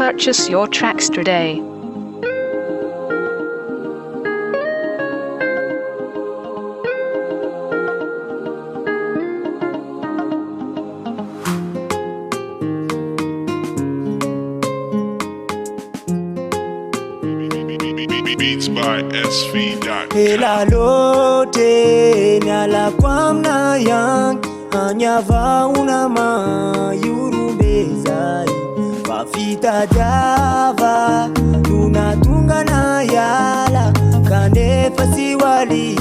Purchase your tracks today. Beats by SV.com. Hela lote nyala kwa mna yang hanya vauna mayurumbezai wafita java tunatunga na yala kane fasi wali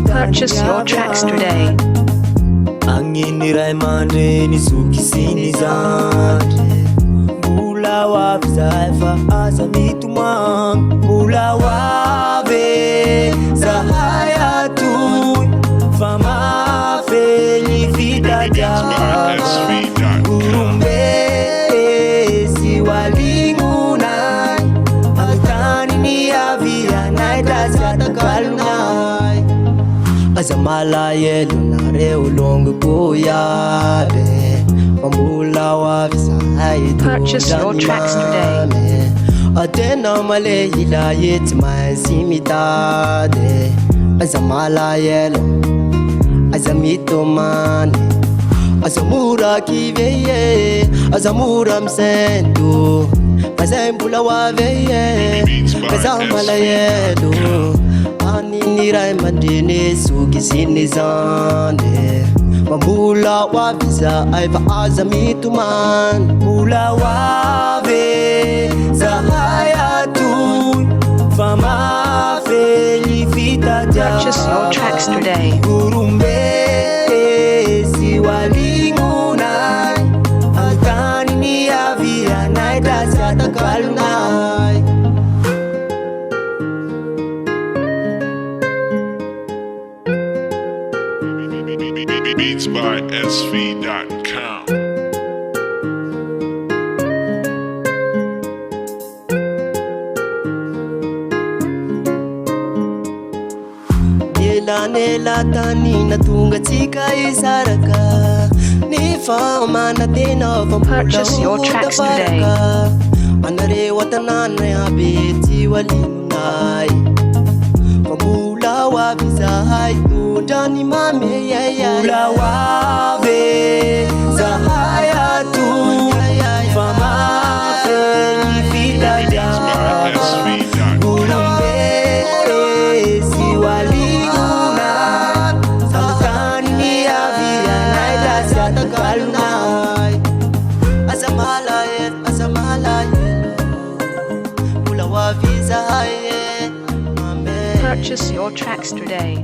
Purchase your tracks today. Angin rai mande ni suki sini zande Bula wafzaifa asamitu mang Bula wabe zahayatu Fama feli vida java Kurumbe si walingunai Agtani ni avia naita siata kalunai Azamala yelu na reu longu kuyabe Pambula wafisa haitu Purchase your tracks today. Atena male hila yeti mazimitade Azamala yelu Azamito mane Azamura kiveye Azamura msendo Azambula waveye Azamala yelu Aninirai mandine suki sinizande Mambula wavisa aiva azamitu man Mula wave zahayatu Fama feli fita java Purchase your tracks today. Kurumbe si walingunai Altani ni avia naida siata kalunai Beats by SV.com. Nela tani natunga tsika isaraka Nifa mana tena Purchase your tracks today. Anare watanana ya beti walinunai Pambula wavisa haitu Jani mame ya ya Pambula wave zahayatu Fama feli fita java Kurumbe si waliguna Samtani ni avia naida siata kalunai Azamala yelo Pula wavisa haye Purchase your tracks today.